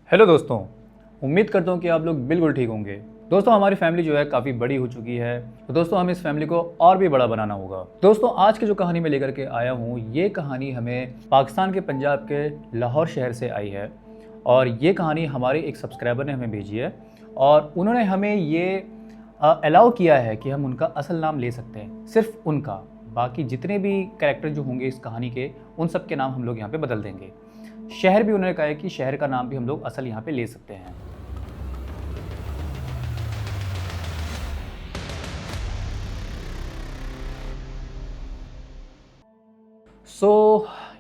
Hello दोस्तों, उम्मीद करता हूँ कि आप लोग बिल्कुल ठीक होंगे। दोस्तों, हमारी फैमिली जो है काफ़ी बड़ी हो चुकी है, तो दोस्तों हमें इस फैमिली को और भी बड़ा बनाना होगा। दोस्तों, आज की जो कहानी मैं लेकर के आया हूँ, ये कहानी हमें पाकिस्तान के पंजाब के लाहौर शहर से आई है। और ये कहानी हमारे एक सब्सक्राइबर ने हमें भेजी है और उन्होंने हमें ये अलाउ किया है कि हम उनका असल नाम ले सकते हैं, सिर्फ उनका। बाकी जितने भी कैरेक्टर जो होंगे इस कहानी के, उन सब के नाम हम लोग यहाँ पे बदल देंगे। शहर भी उन्होंने कहा है कि शहर का नाम भी हम लोग असल यहाँ पे ले सकते हैं।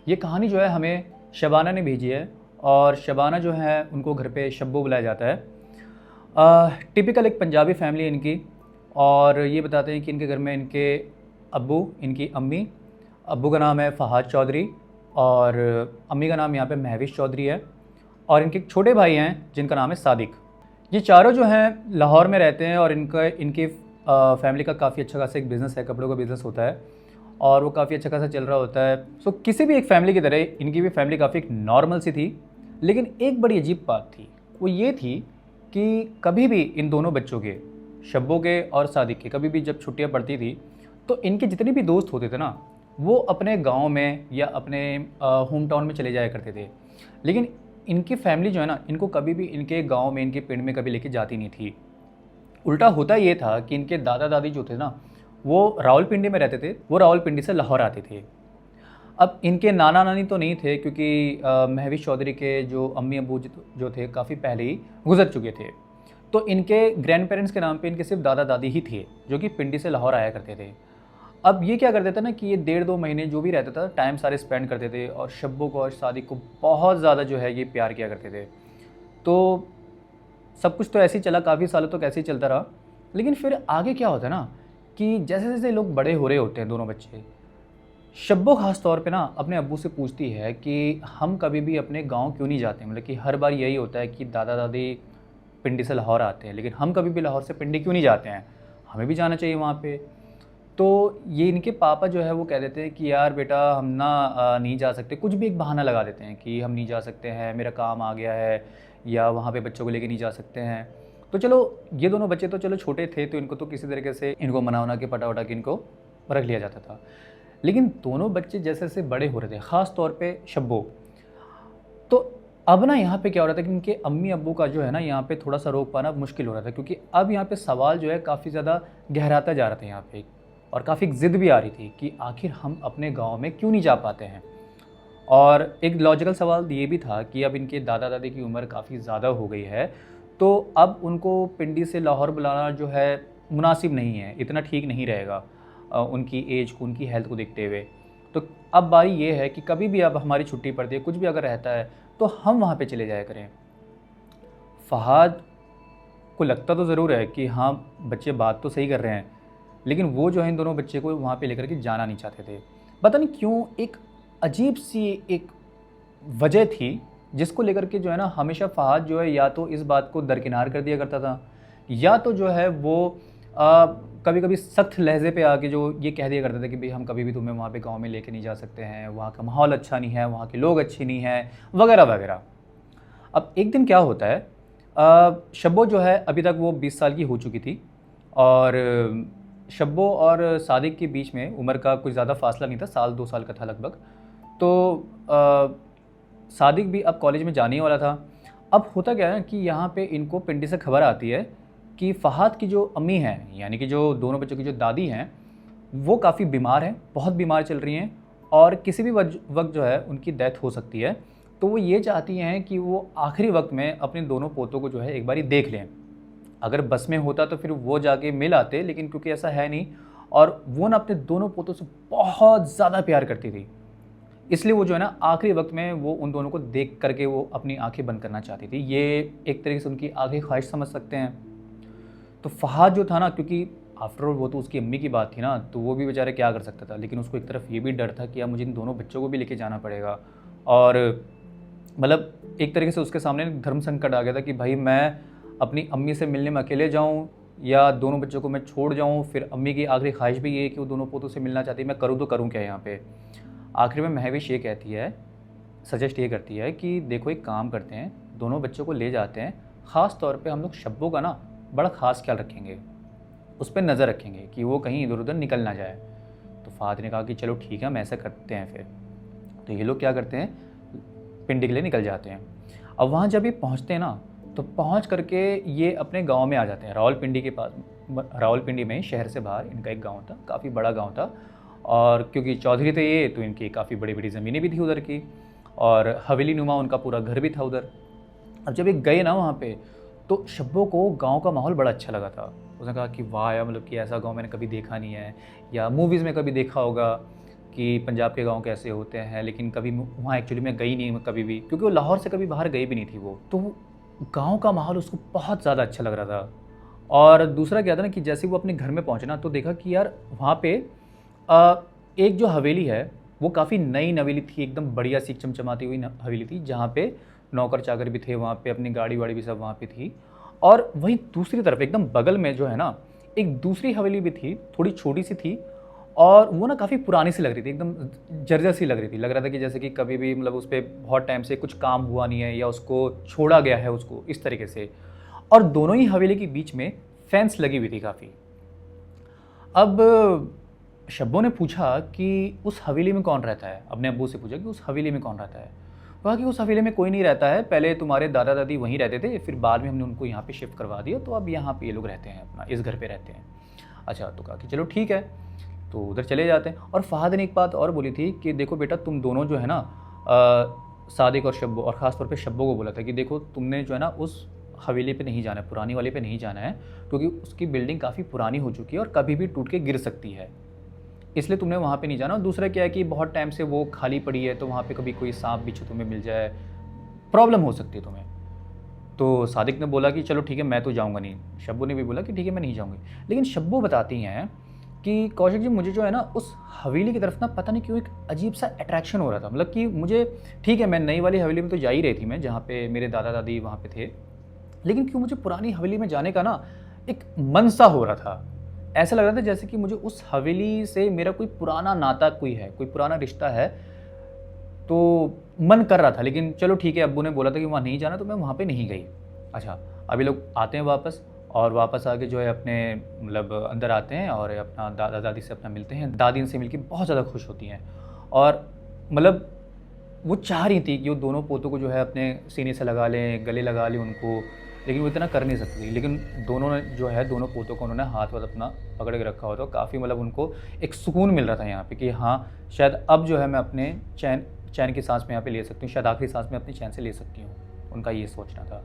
ये कहानी जो है हमें शबाना ने भेजी है और शबाना जो है उनको घर पे शब्बो बुलाया जाता है। टिपिकल एक पंजाबी फैमिली है इनकी। और ये बताते हैं कि इनके घर में इनके अब्बू, इनकी अम्मी, अब्बू का नाम है फ़हाद चौधरी और अम्मी का नाम यहाँ पे महविश चौधरी है। और इनके एक छोटे भाई हैं जिनका नाम है सादिक। ये चारों जो हैं लाहौर में रहते हैं और इनकी फैमिली का काफ़ी अच्छा खासा एक बिज़नेस है, कपड़ों का बिज़नेस होता है और वो काफ़ी अच्छा खासा चल रहा होता है। किसी भी एक फैमिली की तरह इनकी भी फैमिली काफ़ी एक नॉर्मल सी थी। लेकिन एक बड़ी अजीब बात थी, वो ये थी कि कभी भी इन दोनों बच्चों के, शब्बो के और सादिक के, कभी भी जब छुट्टियाँ पड़ती थी तो इनके जितने भी दोस्त होते थे ना, वो अपने गांव में या अपने होम टाउन में चले जाया करते थे। लेकिन इनकी फैमिली जो है ना, इनको कभी भी इनके गांव में, इनके पिंड में कभी लेके जाती नहीं थी। उल्टा होता ये था कि इनके दादा दादी जो थे ना, वो रावलपिंडी में रहते थे, वो रावलपिंडी से लाहौर आते थे। अब इनके नाना नानी तो नहीं थे क्योंकि महविश चौधरी के जो अम्मी अबू जो थे काफ़ी पहले ही गुजर चुके थे। तो इनके ग्रैंड पेरेंट्स के नाम पे इनके सिर्फ दादा दादी ही थे जो कि पिंडी से लाहौर आया करते थे। अब ये क्या करते थे ना कि ये 1.5-2 महीने जो भी रहता था, टाइम सारे स्पेंड करते थे और शब्बो को और सादिक को बहुत ज़्यादा जो है ये प्यार किया करते थे। तो सब कुछ तो ऐसे ही चला, काफ़ी सालों तक ऐसे ही चलता रहा। लेकिन फिर आगे क्या होता है ना कि जैसे जैसे लोग बड़े हो रहे होते हैं, दोनों बच्चे, शब्बो ख़ास तौर पे ना अपने अब्बू से पूछती है कि हम कभी भी अपने गांव क्यों नहीं जाते। मतलब कि हर बार यही होता है कि दादा दादी पिंडी से लाहौर आते हैं, लेकिन हम कभी भी लाहौर से पिंडी क्यों नहीं जाते हैं, हमें भी जाना चाहिए वहाँ पे। तो ये इनके पापा जो है वो कह देते हैं कि यार बेटा, हम ना नहीं जा सकते। कुछ भी एक बहाना लगा देते हैं कि हम नहीं जा सकते हैं, मेरा काम आ गया है, या वहाँ पे बच्चों को लेके नहीं जा सकते हैं। तो चलो, ये दोनों बच्चे तो चलो छोटे थे, तो इनको तो किसी तरीके से इनको मना वना के पटा वटा के इनको रख लिया जाता था। लेकिन दोनों बच्चे जैसे जैसे बड़े हो रहे थे, ख़ास तौर पे शब्बो, तो अब ना यहाँ पे क्या हो रहा था कि इनके अम्मी अब्बू का जो है ना, यहाँ पे थोड़ा सा रोक पाना मुश्किल हो रहा था। क्योंकि अब यहाँ पे सवाल जो है काफ़ी ज़्यादा गहराता जा रहा था यहाँ पे, और काफ़ी ज़िद भी आ रही थी कि आखिर हम अपने गांव में क्यों नहीं जा पाते हैं। और एक लॉजिकल सवाल ये भी था कि अब इनके दादा दादी की उम्र काफ़ी ज़्यादा हो गई है, तो अब उनको पिंडी से लाहौर बुलाना जो है मुनासिब नहीं है, इतना ठीक नहीं रहेगा उनकी एज को, उनकी हेल्थ को देखते हुए। तो अब बारी ये है कि कभी भी अब हमारी छुट्टी पड़ती है, कुछ भी अगर रहता है, तो हम वहाँ पे चले जाया करें। फ़हाद को लगता तो ज़रूर है कि हाँ, बच्चे बात तो सही कर रहे हैं, लेकिन वो जो है इन दोनों बच्चे को वहाँ पे लेकर के जाना नहीं चाहते थे। पता नहीं क्यों, एक अजीब सी एक वजह थी जिसको लेकर के जो है ना, हमेशा फ़हाद जो है या तो इस बात को दरकिनार कर दिया करता था, या तो जो है वो कभी कभी सख्त लहजे पे आके जो ये कह दिया करता था कि भाई हम कभी भी तुम्हें वहाँ पे गांव में लेके नहीं जा सकते हैं, वहाँ का माहौल अच्छा नहीं है, वहाँ के लोग अच्छे नहीं हैं, वगैरह वगैरह। अब एक दिन क्या होता है, शब्बो जो है अभी तक वो 20 साल की हो चुकी थी और शब्बो और सादिक के बीच में उम्र का कुछ ज़्यादा फासला नहीं था, 1-2 साल का था लगभग। तो सादिक भी अब कॉलेज में जाने वाला था। अब होता क्या है कि यहाँ पे इनको पिंडी से खबर आती है कि फ़हाद की जो अम्मी हैं, यानी कि जो दोनों बच्चों की जो दादी हैं, वो काफ़ी बीमार हैं, बहुत बीमार चल रही हैं और किसी भी वक्त जो है उनकी डेथ हो सकती है। तो वो ये चाहती हैं कि वो आखिरी वक्त में अपने दोनों पोतों को जो है एक बारी देख लें। अगर बस में होता तो फिर वो जाके मिल आते, लेकिन क्योंकि ऐसा है नहीं, और वो ना अपने दोनों पोतों से बहुत ज़्यादा प्यार करती थी, इसलिए वो जो है ना आखिरी वक्त में वो उन दोनों को देख करके वो अपनी आंखें बंद करना चाहती थी। ये एक तरीके से उनकी आखिरी ख्वाहिश समझ सकते हैं। तो फ़हाद जो था ना, क्योंकि आफ्टर ऑल वो तो उसकी अम्मी की बात थी ना, तो वो भी बेचारे क्या कर सकता था। लेकिन उसको एक तरफ ये भी डर था कि अब मुझे इन दोनों बच्चों को भी लेके जाना पड़ेगा, और मतलब एक तरीके से उसके सामने धर्म संकट आ गया था कि भाई मैं अपनी अम्मी से मिलने में अकेले जाऊं या दोनों बच्चों को मैं छोड़ जाऊं। फिर अम्मी की आखिरी ख्वाहिश भी ये है कि वो दोनों पोतों से मिलना चाहती है, मैं करूं तो करूं क्या यहाँ पे। आखिर में महविश ये कहती है, सजेस्ट ये करती है कि देखो एक काम करते हैं, दोनों बच्चों को ले जाते हैं, ख़ास तौर पे हम लोग शब्बों का ना बड़ा ख़ास ख्याल रखेंगे, उस पर नज़र रखेंगे कि वो कहीं इधर उधर निकल ना जाए। तो फ़ादर ने कहा कि चलो ठीक है, हम ऐसा करते हैं फिर। तो ये लोग क्या करते हैं, पिंडी के लिए निकल जाते हैं। अब वहाँ जब ये पहुँचते हैं ना, तो पहुँच करके ये अपने गांव में आ जाते हैं, रावलपिंडी के पास। रावलपिंडी में, शहर से बाहर इनका एक गांव था, काफ़ी बड़ा गांव था। और क्योंकि चौधरी थे ये, तो इनकी काफ़ी बड़ी बड़ी ज़मीनें भी थी उधर की, और हवेली नुमा उनका पूरा घर भी था उधर। अब जब ये गए ना वहाँ पे, तो शब्बों को गांव का माहौल बड़ा अच्छा लगा था। उसने कहा कि वाह यार, मतलब कि ऐसा गांव मैंने कभी देखा नहीं है, या मूवीज़ में कभी देखा होगा कि पंजाब के गांव कैसे होते हैं, लेकिन कभी वहाँ एक्चुअली मैं गई नहीं कभी भी, क्योंकि वो लाहौर से कभी बाहर गई भी नहीं थी वो। तो गांव का माहौल उसको बहुत ज़्यादा अच्छा लग रहा था। और दूसरा क्या था ना कि जैसे वो अपने घर में पहुँचे ना, तो देखा कि यार वहाँ पे एक जो हवेली है वो काफ़ी नई नवेली थी, एकदम बढ़िया सी चमचमाती हुई हवेली थी, जहाँ पे नौकर चाकर भी थे वहाँ पे, अपनी गाड़ी वाड़ी भी सब वहाँ पे थी। और वहीं दूसरी तरफ एकदम बगल में जो है ना, एक दूसरी हवेली भी थी, थोड़ी छोटी सी थी, और वो ना काफ़ी पुरानी सी लग रही थी, एकदम जर्जर सी लग रही थी। लग रहा था कि जैसे कि कभी भी मतलब उस पर बहुत टाइम से कुछ काम हुआ नहीं है, या उसको छोड़ा गया है उसको, इस तरीके से। और दोनों ही हवेली के बीच में फेंस लगी हुई थी काफ़ी। अब शब्बों ने पूछा कि उस हवेली में कौन रहता है, अपने अब्बू से पूछा कि उस हवेली में कौन रहता है। कहा कि उस हवेली में कोई नहीं रहता है, पहले तुम्हारे दादा दादी वहीं रहते थे, फिर बाद में हमने उनको यहाँ पे शिफ्ट करवा दिया, तो अब यहाँ पे ये लोग रहते हैं, अपना इस घर पे रहते हैं। अच्छा, तो कहा कि चलो ठीक है, तो उधर चले जाते हैं। और फहद ने एक बात और बोली थी कि देखो बेटा, तुम दोनों जो है ना, सादिक और शब्बो, और ख़ास तौर पे शब्बो को बोला था कि देखो तुमने जो है ना उस हवेली पे नहीं जाना है, पुरानी वाली पे नहीं जाना है, क्योंकि उसकी बिल्डिंग काफ़ी पुरानी हो चुकी है और कभी भी टूट के गिर सकती है, इसलिए तुमने वहाँ पे नहीं जाना। और दूसरा क्या है कि बहुत टाइम से वो खाली पड़ी है, तो वहाँ पे कभी कोई सांप बिच्छू तुम्हें मिल जाए, प्रॉब्लम हो सकती है तुम्हें। तो सादिक ने बोला कि चलो ठीक है, मैं तो जाऊँगा नहीं। शब्बू ने भी बोला कि ठीक है, मैं नहीं जाऊँगी। लेकिन शब्बू बताती हैं कि कौशिक जी, मुझे जो है ना उस हवेली की तरफ ना पता नहीं क्यों एक अजीब सा अट्रैक्शन हो रहा था। मतलब कि मुझे, ठीक है, मैं नई वाली हवेली में तो जा ही रही थी मैं, जहाँ पे मेरे दादा दादी वहाँ पे थे, लेकिन क्यों मुझे पुरानी हवेली में जाने का ना एक मन सा हो रहा था। ऐसा लग रहा था जैसे कि मुझे उस हवेली से मेरा कोई पुराना नाता कोई है, कोई पुराना रिश्ता है, तो मन कर रहा था। लेकिन चलो ठीक है, अब्बू ने बोला था कि वहाँ नहीं जाना, तो मैं वहाँ पे नहीं गई। अच्छा, अभी लोग आते हैं वापस, और वापस आके जो है अपने मतलब अंदर आते हैं और अपना दादा दादी से अपना मिलते हैं। दादी इनसे मिलके बहुत ज़्यादा खुश होती हैं, और मतलब वो चाह रही थी कि वो दोनों पोतों को जो है अपने सीने से लगा लें, गले लगा लें उनको, लेकिन वो इतना कर नहीं सकती। लेकिन दोनों ने जो है, दोनों पोतों को उन्होंने हाथ वाथ अपना पकड़ के रखा हुआ था। काफ़ी मतलब उनको एक सुकून मिल रहा था यहाँ पे कि हाँ, शायद अब जो है मैं अपने चैन चैन की सांस में यहाँ पे ले सकती हूँ, शायद आखिरी सांस में अपनी चैन से ले सकती हूँ, उनका ये सोचना था।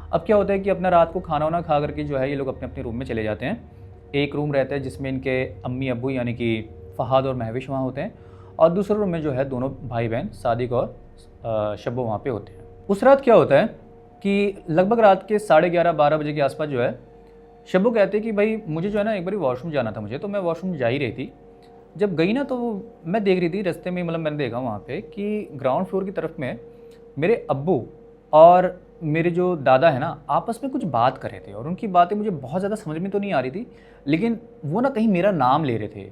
अब क्या होता है कि अपना रात को खाना वाना खा करके जो है ये लोग अपने अपने रूम में चले जाते हैं। एक रूम रहता है जिसमें इनके अम्मी अब्बू यानी कि फ़हाद और महविश वहाँ होते हैं, और दूसरे रूम में जो है दोनों भाई बहन सादिक और शब्बो वहाँ पे होते हैं। उस रात क्या होता है कि लगभग रात के 11:30-12 बजे के आसपास जो है, शब्बो कहते हैं कि भाई मुझे जो है ना एक बार वॉशरूम जाना था मुझे, तो मैं वॉशरूम जा ही रही थी। जब गई ना, तो मैं देख रही थी रास्ते में, मतलब मैंने देखा वहाँ पे कि ग्राउंड फ्लोर की तरफ में मेरे अब्बू और मेरे जो दादा है ना, आपस में कुछ बात कर रहे थे, और उनकी बातें मुझे बहुत ज़्यादा समझ में तो नहीं आ रही थी, लेकिन वो ना कहीं मेरा नाम ले रहे थे।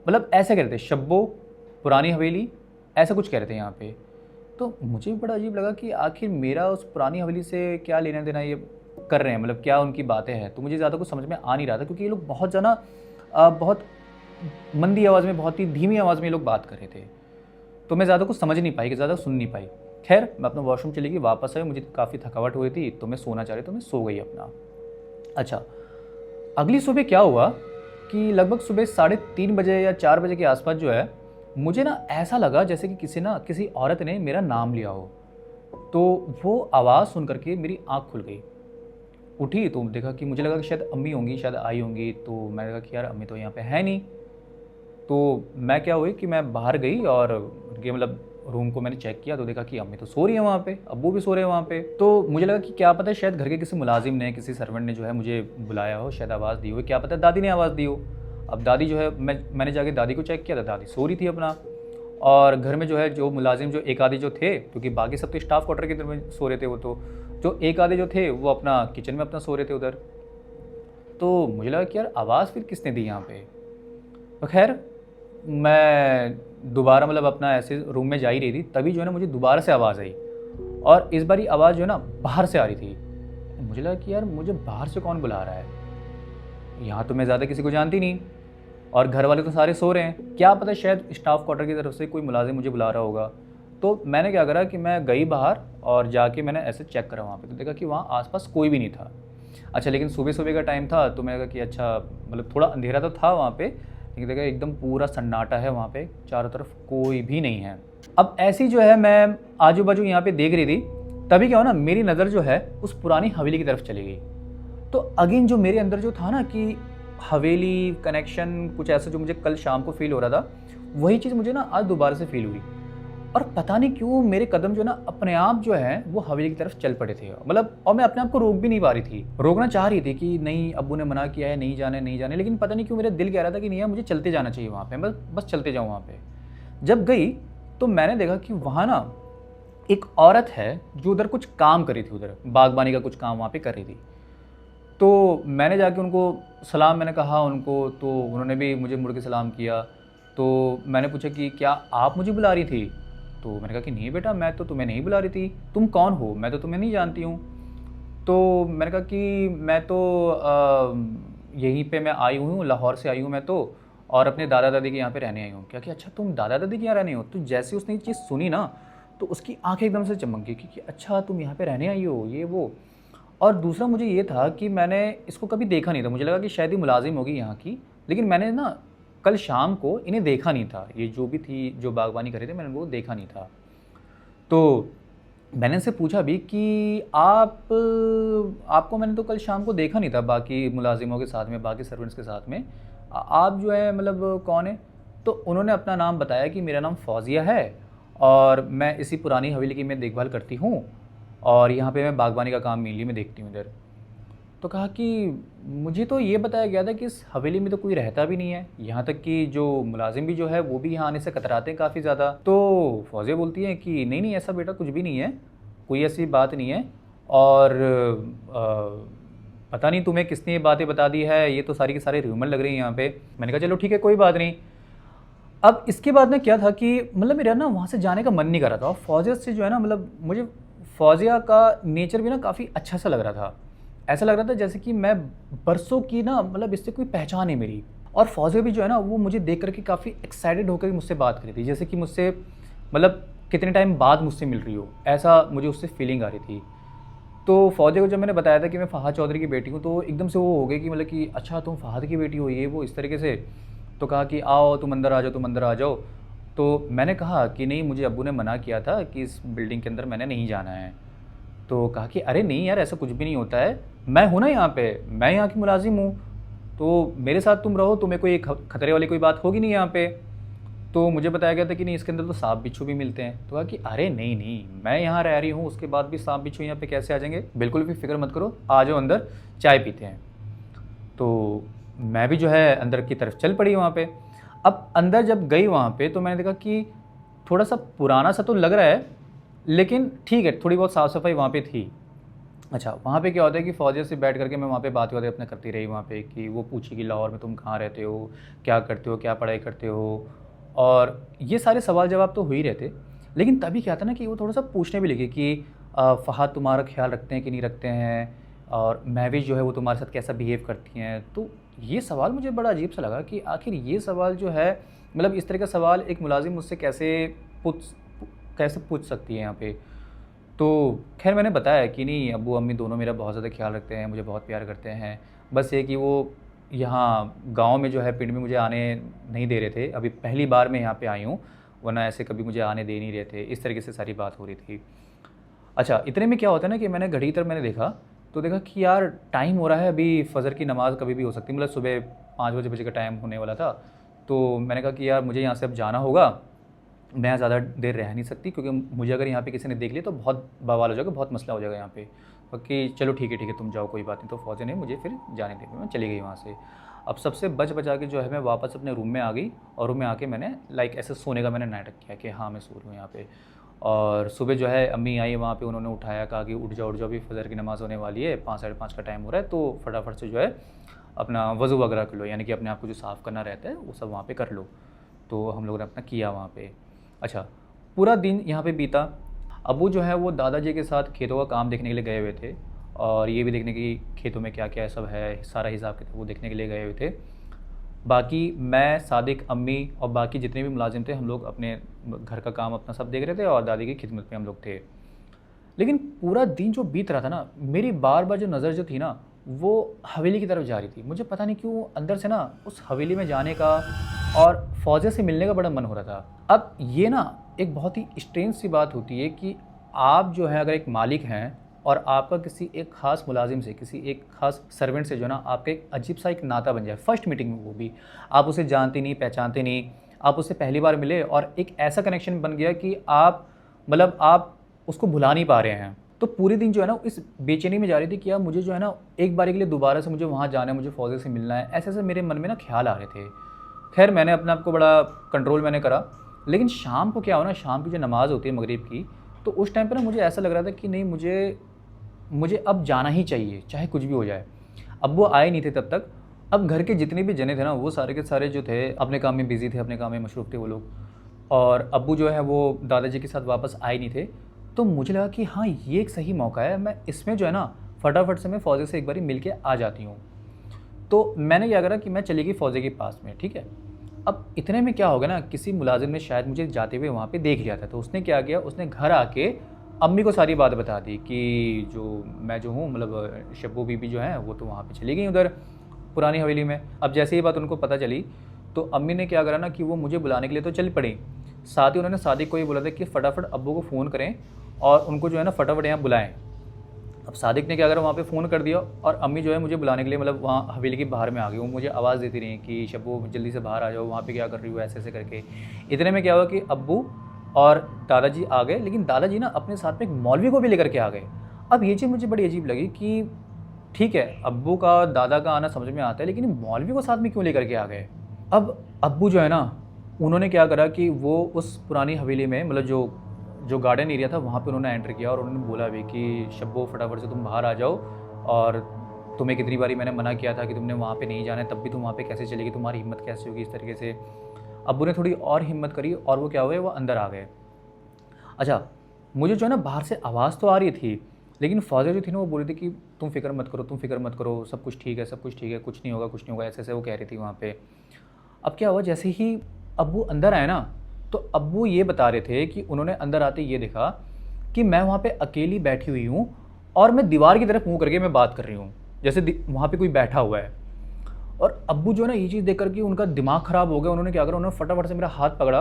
मतलब ऐसे कह रहे थे, शब्बो, पुरानी हवेली, ऐसा कुछ कह रहे थे यहाँ पे। तो मुझे भी बड़ा अजीब लगा कि आखिर मेरा उस पुरानी हवेली से क्या लेना देना ये कर रहे हैं, मतलब क्या उनकी बातें हैं। तो मुझे ज़्यादा कुछ समझ में आ नहीं रहा था, क्योंकि ये लोग बहुत ज़्यादा बहुत मंदी आवाज़ में, बहुत ही धीमी आवाज़ में ये लोग बात कर रहे थे। तो मैं ज़्यादा कुछ समझ नहीं पाई, कि ज़्यादा सुन नहीं पाई। खैर, मैं अपना वॉशरूम चली गई, वापस आई, मुझे काफ़ी थकावट हुई थी, तो मैं सोना चाह रही, तो मैं सो गई अपना। अच्छा, अगली सुबह क्या हुआ कि लगभग सुबह 3:30 बजे या 4 बजे के आसपास जो है, मुझे ना ऐसा लगा जैसे कि किसी औरत ने मेरा नाम लिया हो। तो वो आवाज़ सुन करके मेरी आँख खुल गई। उठी तो देखा कि मुझे लगा कि शायद अम्मी होंगी, शायद आई होंगी, तो मैंने कहा कि यार अम्मी तो यहाँ पे है नहीं। तो मैं क्या हुई कि मैं बाहर गई, और उनके मतलब रूम को मैंने चेक किया, तो देखा कि अम्मी तो सो रही है वहाँ पे, अब्बू भी सो रहे हैं वहाँ पे। तो मुझे लगा कि क्या पता है शायद घर के किसी मुलाजिम ने, किसी सर्वेंट ने जो है मुझे बुलाया हो, शायद आवाज़ दी हो, क्या पता दादी ने आवाज़ दी हो। अब दादी जो है, मैंने जाके दादी को चेक किया, तो दादी सो रही थी अपना। और घर में जो है जो मुलाजिम जो एक आधे जो थे, क्योंकि बाकी सब तो स्टाफ क्वार्टर के अंदर में सो रहे थे, वो तो जो एक आधे जो थे वो अपना किचन में अपना सो रहे थे उधर। तो मुझे लगा कि यार आवाज़ फिर किसने दी यहाँ पे। तो खैर, मैं दोबारा मतलब अपना ऐसे रूम में जा ही रही थी, तभी जो है ना मुझे दोबारा से आवाज़ आई, और इस बारी आवाज़ जो है ना बाहर से आ रही थी। मुझे लगा कि यार मुझे बाहर से कौन बुला रहा है, यहाँ तो मैं ज़्यादा किसी को जानती नहीं और घर वाले तो सारे सो रहे हैं, क्या पता शायद स्टाफ क्वार्टर की तरफ से कोई मुलाजिम मुझे बुला रहा होगा। तो मैंने क्या करा कि मैं गई बाहर और जाके मैंने ऐसे चेक करा वहाँ पे, तो देखा कि वहाँ आसपास कोई भी नहीं था। अच्छा, लेकिन सुबह सुबह का टाइम था तो मैंने कहा कि अच्छा मतलब थोड़ा अंधेरा तो था वहाँ पे, लेकिन देखा एकदम पूरा सन्नाटा है वहाँ पे, चारों तरफ कोई भी नहीं है। अब ऐसी जो है मैं आजू बाजू यहाँ पे देख रही थी, तभी क्या हो ना मेरी नज़र जो है उस पुरानी हवेली की तरफ चली गई। तो अगेन जो मेरे अंदर जो था ना कि हवेली कनेक्शन कुछ ऐसा जो मुझे कल शाम को फील हो रहा था, वही चीज़ मुझे ना आज दोबारा से फील हुई। और पता नहीं क्यों मेरे कदम जो है ना अपने आप जो है वो हवेली की तरफ चल पड़े थे, मतलब और मैं अपने आप को रोक भी नहीं पा रही थी। रोकना चाह रही थी कि नहीं, अब्बू ने मना किया है, नहीं जाने नहीं जाने, लेकिन पता नहीं क्यों मेरा दिल कह रहा था कि नहीं यार मुझे चलते जाना चाहिए वहाँ पे, बस चलते जाऊँ वहाँ पे। जब गई तो मैंने देखा कि वहाँ ना एक औरत है जो उधर कुछ काम कर रही थी, उधर बागबानी का कुछ काम वहाँ पे कर रही थी। तो मैंने जाके उनको सलाम मैंने कहा उनको, तो उन्होंने भी मुझे मुड़ के सलाम किया। तो मैंने पूछा कि क्या आप मुझे बुला रही थी? तो मैंने कहा कि नहीं बेटा, मैं तो तुम्हें नहीं बुला रही थी, तुम कौन हो, मैं तो तुम्हें नहीं जानती हूँ। तो मैंने कहा कि मैं तो यहीं पे मैं आई हुई हूँ, लाहौर से आई हूँ मैं तो, और अपने दादा दादी के यहाँ पे रहने आई हूँ। क्या कि अच्छा तुम दादा दादी के यहाँ रहने हो? तो जैसे उसने ये चीज़ सुनी ना तो उसकी आंखें एकदम से चमक गई कि अच्छा तुम यहाँ पे रहने आई हो, ये वो। और दूसरा मुझे ये था कि मैंने इसको कभी देखा नहीं था, मुझे लगा कि शायद ही मुलाजिम होगी यहाँ की, लेकिन मैंने ना कल शाम को इन्हें देखा नहीं था, ये जो भी थी जो बागवानी कर रहे थे मैंने उनको देखा नहीं था। तो मैंने इनसे पूछा भी कि आपको मैंने तो कल शाम को देखा नहीं था बाकी मुलाजिमों के साथ में, बाकी सर्वेंट्स के साथ में, आप जो है मतलब कौन है? तो उन्होंने अपना नाम बताया कि मेरा नाम फौजिया है और मैं इसी पुरानी हवेली की मैं देखभाल करती हूँ और यहाँ पे मैं बागवानी का काम मेनली मैं देखती हूँ इधर। तो कहा कि मुझे तो ये बताया गया था कि इस हवेली में तो कोई रहता भी नहीं है, यहाँ तक कि जो मुलाजिम भी जो है वो भी यहाँ आने से कतराते हैं काफ़ी ज़्यादा। तो फौजिया बोलती हैं कि नहीं नहीं ऐसा बेटा कुछ भी नहीं है, कोई ऐसी बात नहीं है, और पता नहीं तुम्हें किसने ये बातें बता दी है, ये तो सारी की सारी र्यूमर लग रही है यहाँ पे। मैंने कहा चलो ठीक है कोई बात नहीं। अब इसके बाद में क्या था कि मतलब मेरा ना वहाँ से जाने का मन नहीं कर रहा था, और फौजिया से जो है ना मतलब मुझे फौजिया का नेचर भी ना काफ़ी अच्छा सा लग रहा था। ऐसा लग रहा था जैसे कि मैं बरसों की ना मतलब इससे कोई पहचान है मेरी। और फौजिया भी जो है ना वो मुझे देख करके काफ़ी एक्साइटेड होकर मुझसे बात कर रही थी, जैसे कि मुझसे मतलब कितने टाइम बाद मुझसे मिल रही हो, ऐसा मुझे उससे फीलिंग आ रही थी। तो फौजिया को जब मैंने बताया था कि मैं फ़हाद चौधरी की बेटी हूँ, तो एकदम से वो हो गई कि मतलब कि अच्छा तुम फ़हाद की बेटी हो, ये वो इस तरीके से। तो कहा कि आओ तुम अंदर आ जाओ, तुम अंदर आ जाओ। तो मैंने कहा कि नहीं, मुझे अब्बू ने मना किया था कि इस बिल्डिंग के अंदर मैंने नहीं जाना है। तो कहा कि अरे नहीं यार ऐसा कुछ भी नहीं होता है, मैं हूँ ना यहाँ पे, मैं यहाँ की मुलाजिम हूँ, तो मेरे साथ तुम रहो, तुम्हें कोई खतरे वाली कोई बात होगी नहीं यहाँ पे। तो मुझे बताया गया था कि नहीं इसके अंदर तो सांप बिच्छू भी मिलते हैं। तो कहा कि अरे नहीं नहीं, मैं यहाँ रह रही हूँ उसके बाद भी सांप बिच्छू यहाँ पे कैसे आ जाएंगे, बिल्कुल भी फिक्र मत करो, आ जाओ अंदर चाय पीते हैं। तो मैं भी जो है अंदर की तरफ चल पड़ी वहाँ पे। अब अंदर जब गई वहाँ पे तो मैंने देखा कि थोड़ा सा पुराना सा तो लग रहा है, लेकिन ठीक है थोड़ी बहुत साफ़ सफाई वहाँ पे थी। अच्छा, वहाँ पे क्या होता है कि फौजिया से बैठ करके मैं वहाँ पे बातें अपने करती रही वहाँ पे, कि वो पूछी कि लाहौर में तुम कहाँ रहते हो, क्या करते हो, क्या पढ़ाई करते हो, और ये सारे सवाल जवाब तो हो ही रहते। लेकिन तभी क्या था ना कि वो थोड़ा सा पूछने भी लगे कि फ़हाद तुम्हारा ख्याल रखते हैं कि नहीं रखते हैं, और महविश जो है वो तुम्हारे साथ कैसा बिहेव करती हैं। तो ये सवाल मुझे बड़ा अजीब सा लगा कि आखिर ये सवाल जो है मतलब इस तरह का सवाल एक मुलाजिम मुझसे कैसे पूछ सकती है यहाँ पे। तो खैर मैंने बताया कि नहीं अब्बू अम्मी दोनों मेरा बहुत ज़्यादा ख्याल रखते हैं, मुझे बहुत प्यार करते हैं, बस ये कि वो यहाँ गांव में जो है पिंड में मुझे आने नहीं दे रहे थे, अभी पहली बार मैं यहाँ पे आई हूँ, वरना ऐसे कभी मुझे आने दे नहीं रहे थे। इस तरीके से सारी बात हो रही थी। अच्छा, इतने में क्या होता है ना कि मैंने घड़ी की तरफ मैंने देखा, तो देखा कि यार टाइम हो रहा है, अभी फ़जर की नमाज़ कभी भी हो सकती है, मतलब सुबह 5 बजे का टाइम होने वाला था। तो मैंने कहा कि यार मुझे यहाँ से अब जाना होगा, मैं यहाँ ज़्यादा देर रह नहीं सकती, क्योंकि मुझे अगर यहाँ पे किसी ने देख लिया तो बहुत बवाल हो जाएगा, बहुत मसला हो जाएगा यहाँ पे। कि चलो ठीक है तुम जाओ कोई बात नहीं। तो फौजी ने मुझे फिर जाने दी, मैं चली गई वहाँ से। अब सबसे बचा के जो है मैं वापस अपने रूम में आ गई, और रूम में आके मैंने लाइक ऐसे सोने का मैंने नाटक किया कि हाँ मैं सो रही हूँ यहाँ पे। और सुबह जो है अम्मी आई वहाँ पे, उन्होंने उठाया, कहा कि उठ जाओ अभी फ़जर की नमाज़ होने वाली है, 5 साढ़े 5 का टाइम हो रहा है, तो फटाफट से जो है अपना वज़ू वगैरह कर लो, यानी कि अपने आप को जो साफ़ करना रहता है वो सब वहाँ पे कर लो। तो हम लोगों ने अपना किया वहाँ पे। अच्छा, पूरा दिन यहाँ पे बीता। अब्बू जो है वो दादाजी के साथ खेतों का काम देखने के लिए गए हुए थे, और ये भी देखने की खेतों में क्या क्या सब है, सारा हिसाब किताब वो देखने के लिए गए हुए थे। बाकी मैं, सादिक, अम्मी और बाकी जितने भी मुलाजिम थे, हम लोग अपने घर का काम अपना सब देख रहे थे और दादी की खिदमत में हम लोग थे। लेकिन पूरा दिन जो बीत रहा था ना, मेरी बार बार जो नज़र जो थी ना, वो हवेली की तरफ जा रही थी। मुझे पता नहीं क्यों अंदर से ना उस हवेली में जाने का और फौजिया से मिलने का बड़ा मन हो रहा था। अब ये ना एक बहुत ही स्ट्रेंज सी बात होती है कि आप जो है अगर एक मालिक हैं और आपका किसी एक ख़ास मुलाजिम से, किसी एक ख़ास सर्वेंट से जो है ना आपका एक अजीब सा एक नाता बन जाए फर्स्ट मीटिंग में, वो भी आप उसे जानते नहीं, पहचानते नहीं, आप उससे पहली बार मिले और एक ऐसा कनेक्शन बन गया कि आप मतलब आप उसको भुला नहीं पा रहे हैं। तो पूरे दिन जो है ना इस बेचैनी में जा रही थी कि यार मुझे जो है ना एक बार के लिए दोबारा से मुझे वहाँ जाना है, मुझे फौजी से मिलना है, ऐसे ऐसे मेरे मन में ना ख्याल आ रहे थे। खैर मैंने अपने आप को बड़ा कंट्रोल मैंने करा। लेकिन शाम को क्या हो ना, शाम की जो नमाज़ होती है मगरिब की, तो उस टाइम पे ना मुझे ऐसा लग रहा था कि नहीं, मुझे अब जाना ही चाहिए, चाहे कुछ भी हो जाए। अब वो आए नहीं थे तब तक। अब घर के जितने भी जने थे ना, वो सारे के सारे जो थे अपने काम में बिज़ी थे, अपने काम में मशरूफ़ थे वो लोग, और अब्बू जो है वो दादाजी के साथ वापस आए नहीं थे। तो मुझे लगा कि हाँ, ये एक सही मौका है, मैं इसमें जो है ना फटाफट से मैं फ़ौजी से एक बारी मिल के आ जाती हूँ। तो मैंने क्या करा कि मैं चली गई फ़ौजी के पास में, ठीक है। अब इतने में क्या हो गया ना, किसी मुलाजिम ने शायद मुझे जाते हुए वहाँ पे देख लिया था, तो उसने क्या किया, उसने घर आके अम्मी को सारी बात बता दी कि मैं जो हूँ मतलब शब्बू बीबी जो है वो तो वहाँ पे चली गई उधर पुरानी हवेली में। अब जैसे ही बात उनको पता चली, तो अम्मी ने क्या करा ना कि वो मुझे बुलाने के लिए तो चल पड़ी, साथ ही उन्होंने सादिक को ये बोला था कि फटाफट अब्बू को फ़ोन करें और उनको जो है ना फटाफट यहाँ बुलाएं। अब सादिक ने क्या करा, वहाँ पे फ़ोन कर दिया और अम्मी जो है मुझे बुलाने के लिए मतलब वहाँ हवेली के बाहर में आ गई। वो मुझे आवाज़ देती रही कि शब्बू जल्दी से बाहर आ जाओ, वहाँ पे क्या कर रही हो, ऐसे ऐसे करके। इतने में क्या हुआ कि अब्बू और दादाजी आ गए, लेकिन दादाजी ना अपने साथ में एक मौलवी को भी लेकर के आ गए। अब ये चीज़ मुझे बड़ी अजीब लगी कि ठीक है, अब्बू का दादा का आना समझ में आता है, लेकिन मौलवी को साथ में क्यों लेकर के आ गए। अब अब्बू जो है ना, उन्होंने क्या करा कि वो उस पुरानी हवेली में मतलब जो गार्डन एरिया था वहाँ पे उन्होंने एंटर किया और उन्होंने बोला भी कि शब्बो फटाफट से तुम बाहर आ जाओ, और तुम्हें कितनी बारी मैंने मना किया था कि तुमने वहाँ पे नहीं जाना है, तब भी तुम वहाँ पे कैसे चलेगी, तुम्हारी हिम्मत कैसे होगी, इस तरीके से। अब्बू ने थोड़ी और हिम्मत करी और वो क्या हुए, वो अंदर आ गए। अच्छा, मुझे जो है ना बाहर से आवाज़ तो आ रही थी, लेकिन फ़ौज़िया जो थी ना वो बोल रही थी कि तुम फ़िक्र मत करो, तुम फ़िक्र मत करो, सब कुछ ठीक है, सब कुछ ठीक है, कुछ नहीं होगा, कुछ नहीं होगा, ऐसे ऐसे वो कह रही थी वहाँ पे। अब क्या हुआ, जैसे ही अब्बू अंदर आए ना, तो अब्बू ये बता रहे थे कि उन्होंने अंदर आते ये देखा कि मैं वहाँ पे अकेली बैठी हुई हूँ और मैं दीवार की तरफ मुँह करके मैं बात कर रही हूँ, जैसे वहाँ पे कोई बैठा हुआ है। और अब्बू जो है ना ये चीज़ देख कर के उनका दिमाग ख़राब हो गया। उन्होंने क्या करा, उन्होंने फटाफट से मेरा हाथ पकड़ा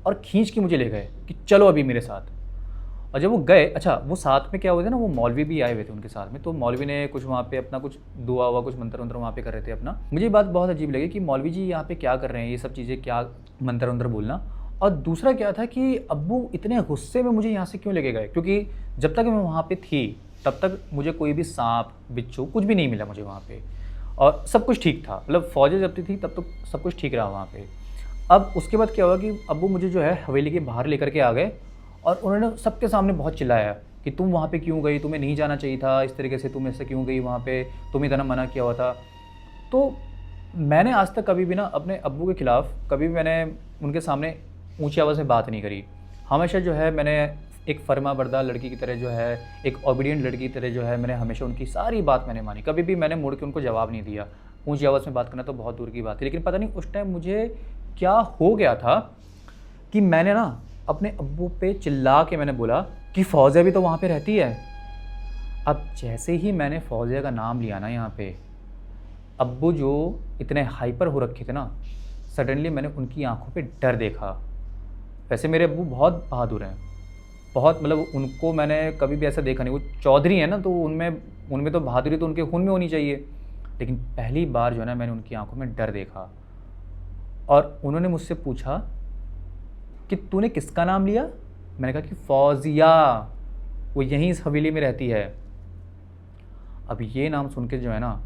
और खींच के मुझे ले गए कि चलो अभी मेरे साथ। और जब वो गए, अच्छा वो साथ में क्या हुए थे ना, वो मौलवी भी आए हुए थे उनके साथ में, तो मौलवी ने कुछ वहाँ पे अपना कुछ दुआ हुआ, कुछ मंत्र वंत्र वहाँ पे कर रहे थे अपना। मुझे ये बात बहुत अजीब लगी कि मौलवी जी यहाँ पे क्या कर रहे हैं, ये सब चीज़ें क्या मंत्र वंत्र बोलना। और दूसरा क्या था कि अब्बू इतने गुस्से में मुझे यहाँ से क्यों लेके गए, क्योंकि जब तक मैं वहाँ पे थी तब तक मुझे कोई भी सांप बिच्छू कुछ भी नहीं मिला मुझे वहाँ पे, और सब कुछ ठीक था। मतलब फ़ौजी जब थी तब तो सब कुछ ठीक रहा वहाँ पे। अब उसके बाद क्या हुआ कि अब्बू मुझे जो है हवेली के बाहर लेकर के आ गए और उन्होंने सबके सामने बहुत चिल्लाया कि तुम वहाँ पे क्यों गई, तुम्हें नहीं जाना चाहिए था, इस तरीके से तुम ऐसे क्यों गई वहाँ पे, तुम्हें इतना मना किया हुआ था। तो मैंने आज तक कभी भी ना अपने अब्बू के ख़िलाफ़ कभी भी मैंने उनके सामने ऊँची आवाज़ में बात नहीं करी। हमेशा जो है मैंने एक फर्माबरदार लड़की की तरह जो है, एक ओबीडिएंट लड़की की तरह जो है, मैंने हमेशा उनकी सारी बात मैंने मानी। कभी भी मैंने मुड़ के उनको जवाब नहीं दिया। ऊँची आवाज़ में बात करना तो बहुत दूर की बात थी। लेकिन पता नहीं उस टाइम मुझे क्या हो गया था कि मैंने ना अपने अब्बू पे चिल्ला के मैंने बोला कि फ़ौज़िया भी तो वहाँ पे रहती है। अब जैसे ही मैंने फ़ौज़िया का नाम लिया ना यहाँ पे, अब्बू जो इतने हाइपर हो रखे थे ना, सडनली मैंने उनकी आंखों पे डर देखा। वैसे मेरे अब्बू बहुत बहादुर हैं, बहुत मतलब उनको मैंने कभी भी ऐसा देखा नहीं। वो चौधरी हैं ना, तो उनमें तो बहादुरी तो उनके खून में होनी चाहिए। लेकिन पहली बार जो है ना मैंने उनकी आंखों में डर देखा और उन्होंने मुझसे पूछा कि तूने किसका नाम लिया। मैंने कहा कि फ़ौज़िया, वो यहीं इस हवेली में रहती है। अब ये नाम सुन के जो है ना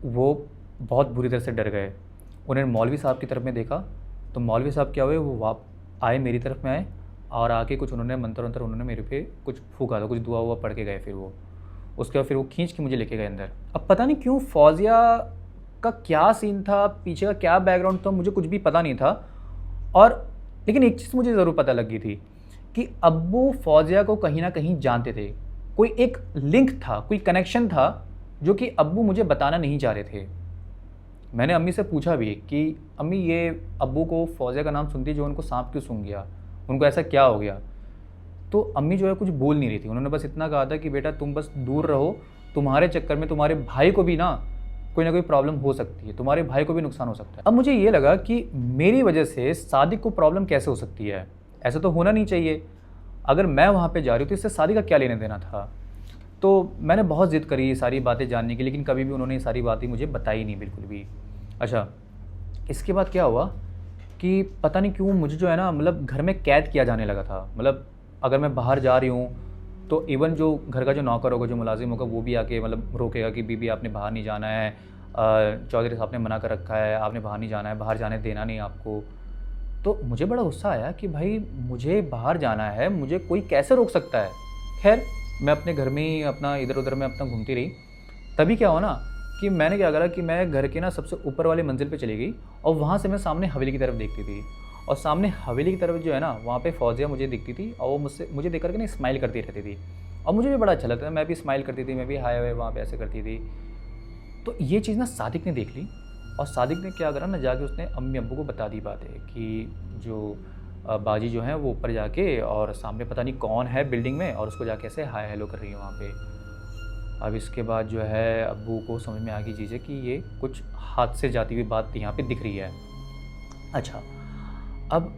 वो बहुत बुरी तरह से डर गए। उन्होंने मौलवी साहब की तरफ में देखा, तो मौलवी साहब क्या हुए, वो आए मेरी तरफ में आए और आके कुछ उन्होंने मंत्र वंत्र उन्होंने मेरे पे कुछ फूका था, कुछ दुआ हुआ पढ़ के गए। फिर वो उसके बाद फिर वो खींच के मुझे लेके गए अंदर। अब पता नहीं क्यों फ़ौज़िया का क्या सीन था, पीछे का क्या बैकग्राउंड था, मुझे कुछ भी पता नहीं था। और लेकिन एक चीज़ मुझे ज़रूर पता लगी थी कि अब्बू फौजिया को कहीं न कहीं जानते थे। कोई एक लिंक था, कोई कनेक्शन था जो कि अब्बू मुझे बताना नहीं चाह रहे थे। मैंने अम्मी से पूछा भी कि अम्मी ये अब्बू को फौजिया का नाम सुनती जो उनको साँप क्यों सूंघ गया? उनको ऐसा क्या हो गया? तो अम्मी जो है कुछ बोल नहीं रही थी। उन्होंने बस इतना कहा था कि बेटा तुम बस दूर रहो, तुम्हारे चक्कर में तुम्हारे भाई को भी कोई ना कोई प्रॉब्लम हो सकती है, तुम्हारे भाई को भी नुकसान हो सकता है। अब मुझे ये लगा कि मेरी वजह से सादिक को प्रॉब्लम कैसे हो सकती है? ऐसा तो होना नहीं चाहिए। अगर मैं वहाँ पे जा रही हूँ तो इससे सादिक का क्या लेना देना था? तो मैंने बहुत ज़िद करी ये सारी बातें जानने की, लेकिन कभी भी उन्होंने ये सारी बातें मुझे बताई नहीं बिल्कुल भी। अच्छा, इसके बाद क्या हुआ कि पता नहीं क्यों मुझे जो है ना मतलब घर में कैद किया जाने लगा था। मतलब अगर मैं बाहर जा रही हूँ तो इवन जो घर का जो नौकर होगा, जो मुलाजिम होगा, वो भी आके मतलब रोकेगा कि बीबी आपने बाहर नहीं जाना है, चौधरी साहब ने मना कर रखा है, आपने बाहर नहीं जाना है, बाहर जाने देना नहीं आपको। तो मुझे बड़ा गुस्सा आया कि भाई मुझे बाहर जाना है, मुझे कोई कैसे रोक सकता है? खैर मैं अपने घर में ही अपना इधर-उधर में अपना घूमती रही। तभी क्या हुआ ना कि मैंने क्या करा कि मैं घर के ना सबसे ऊपर वाली मंजिल पे चली गई और वहाँ से मैं सामने हवेली की तरफ देखती थी। और सामने हवेली की तरफ जो है ना वहाँ पे फौजिया मुझे दिखती थी और वो मुझे देख कर के ना स्माइल करती रहती थी और मुझे भी बड़ा अच्छा लगता था। मैं भी स्माइल करती थी, मैं भी हाय वाय वहाँ पे ऐसे करती थी। तो ये चीज़ ना सादिक ने देख ली और सादिक ने क्या करा ना, जाके उसने अम्मी अब्बू को बता दी बातें कि जो बाजी जो हैं वो ऊपर जाके और सामने पता नहीं कौन है बिल्डिंग में और उसको जाके ऐसे हाय हेलो कर रही है वहाँ पे। अब इसके बाद जो है अब्बू को समझ में आ गई चीज़ें कि ये कुछ हाथ से जाती हुई बात यहाँ पे दिख रही है। अच्छा, अब